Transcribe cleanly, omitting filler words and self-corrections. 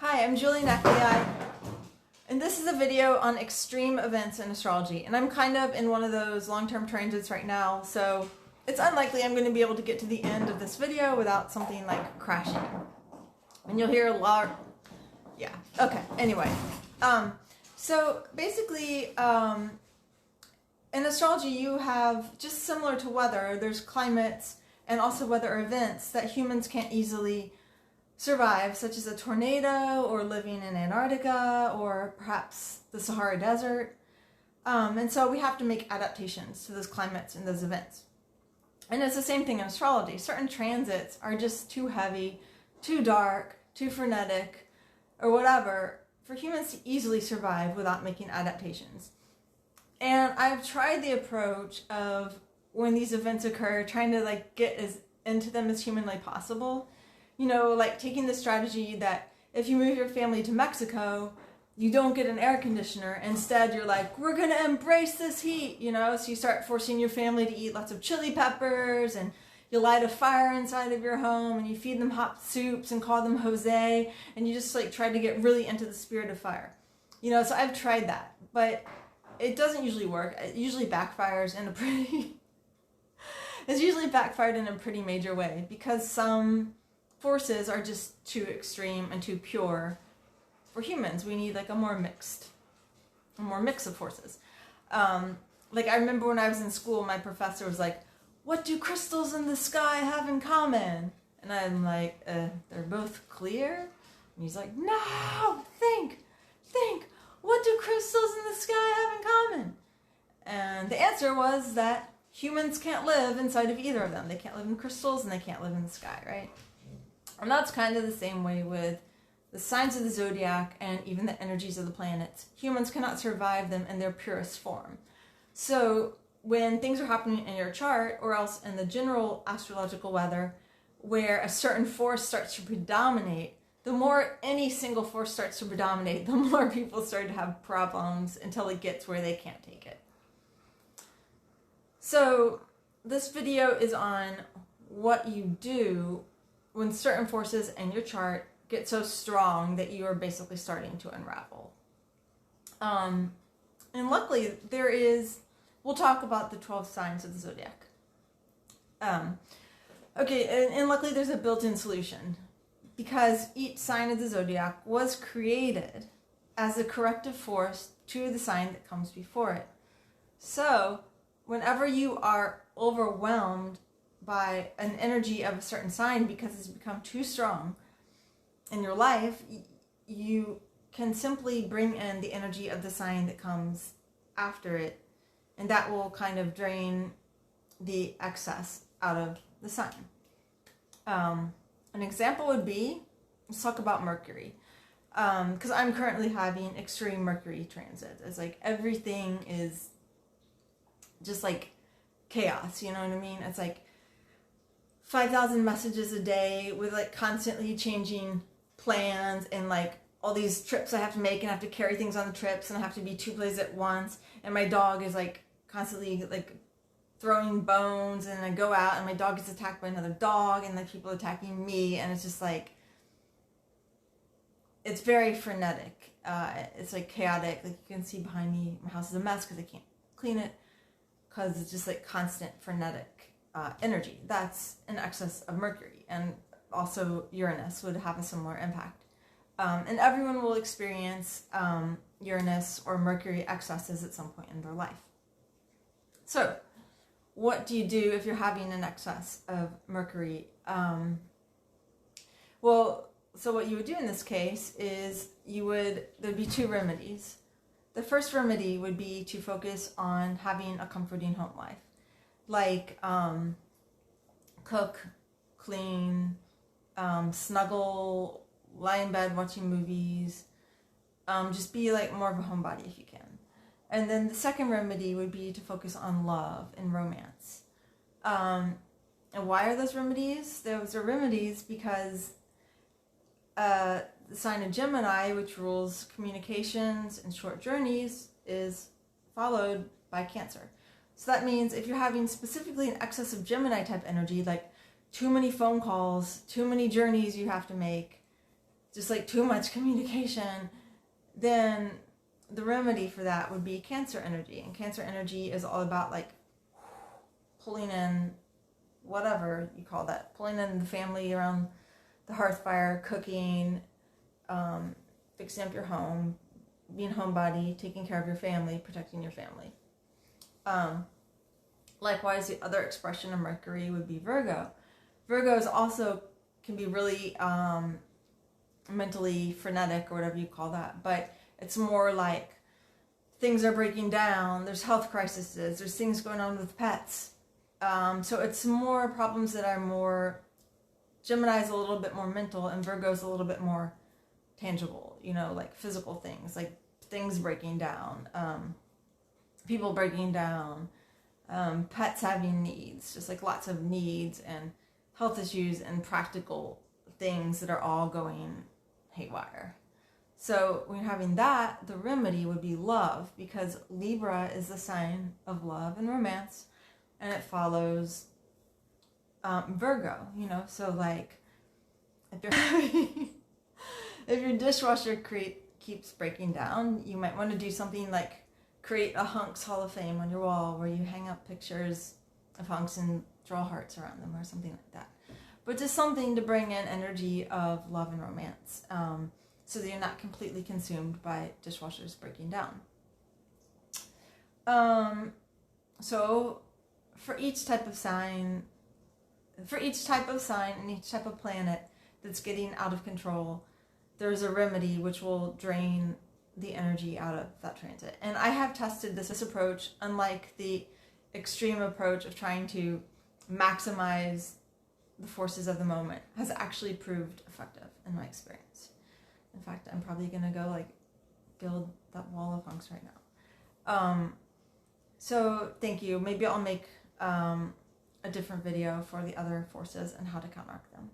Hi, I'm Julie Neckley, and this is a video on extreme events in astrology. And I'm kind of in one of those long-term transits right now, so it's unlikely I'm going to be able to get to the end of this video without something like crashing. And you'll hear a lot. Yeah. Okay. Anyway, so basically, in astrology, you have, just similar to weather, there's climates and also weather events that humans can't easily survive, such as a tornado or living in Antarctica or perhaps the Sahara Desert. And so we have to make adaptations to those climates and those events. And it's the same thing in astrology. Certain transits are just too heavy, too dark, too frenetic, or whatever for humans to easily survive without making adaptations. And I've tried the approach of, when these events occur, trying to get as into them as humanly possible. You know, like taking the strategy that if you move your family to Mexico, you don't get an air conditioner. Instead, you're like, we're going to embrace this heat, you know? So you start forcing your family to eat lots of chili peppers, and you light a fire inside of your home, and you feed them hot soups and call them Jose, and you just try to get really into the spirit of fire. You know, so I've tried that, but it doesn't usually work. It usually backfires in a pretty... it's usually backfired in a pretty major way, because some forces are just too extreme and too pure for humans. We need a more mix of forces. I remember when I was in school, my professor was like, what do crystals in the sky have in common? And I'm like, they're both clear? And he's like, no, think, what do crystals in the sky have in common? And the answer was that humans can't live inside of either of them. They can't live in crystals and they can't live in the sky, right? And that's kind of the same way with the signs of the zodiac and even the energies of the planets. Humans cannot survive them in their purest form. So when things are happening in your chart, or else in the general astrological weather, where a certain force starts to predominate, the more any single force starts to predominate, the more people start to have problems until it gets where they can't take it. So this video is on what you do when certain forces in your chart get so strong that you are basically starting to unravel. And luckily we'll talk about the 12 signs of the zodiac. And luckily there's a built-in solution, because each sign of the zodiac was created as a corrective force to the sign that comes before it. So whenever you are overwhelmed by an energy of a certain sign because it's become too strong in your life, you can simply bring in the energy of the sign that comes after it, and that will kind of drain the excess out of the sign. An example would be, let's talk about Mercury, because I'm currently having extreme Mercury transit. It's everything is just chaos, you know what I mean? It's 5,000 messages a day with constantly changing plans, and all these trips I have to make, and I have to carry things on the trips, and I have to be two places at once, and my dog is constantly throwing bones, and I go out and my dog gets attacked by another dog, and people attacking me, and it's just it's very frenetic. It's chaotic. You can see behind me, my house is a mess because I can't clean it, because it's just constant frenetic energy. That's an excess of Mercury, and also Uranus would have a similar impact. And everyone will experience Uranus or Mercury excesses at some point in their life. So what do you do if you're having an excess of Mercury? So what you would do in this case is there'd be two remedies. The first remedy would be to focus on having a comforting home life. Cook, clean, snuggle, lie in bed watching movies, just be more of a homebody if you can. And then the second remedy would be to focus on love and romance. And why are those remedies? Those are remedies because the sign of Gemini, which rules communications and short journeys, is followed by Cancer. So that means if you're having specifically an excess of Gemini type energy, too many phone calls, too many journeys you have to make, just like too much communication, then the remedy for that would be Cancer energy. And Cancer energy is all about like pulling in whatever you call that, pulling in the family around the hearth fire, cooking, fixing up your home, being homebody, taking care of your family, protecting your family. Likewise, the other expression of Mercury would be Virgo. Virgos also can be really mentally frenetic, or whatever you call that, but it's more like things are breaking down, there's health crises, there's things going on with pets. So it's more problems that are more, Gemini's a little bit more mental and Virgo's a little bit more tangible, you know, like physical things, like things breaking down, people breaking down, pets having needs, just like lots of needs and health issues and practical things that are all going haywire. So when you're having that, the remedy would be love, because Libra is the sign of love and romance, and it follows Virgo, you know. So like if you're having, if your dishwasher keeps breaking down, you might want to do something like create a hunks Hall of Fame on your wall where you hang up pictures of hunks and draw hearts around them or something like that. But just something to bring in energy of love and romance, so that you're not completely consumed by dishwashers breaking down. So for each type of sign and each type of planet that's getting out of control, there's a remedy which will drain the energy out of that transit. And I have tested this approach, unlike the extreme approach of trying to maximize the forces of the moment, has actually proved effective in my experience. In fact, I'm probably gonna go like build that wall of hunks right now. So thank you. Maybe I'll make a different video for the other forces and how to counteract them.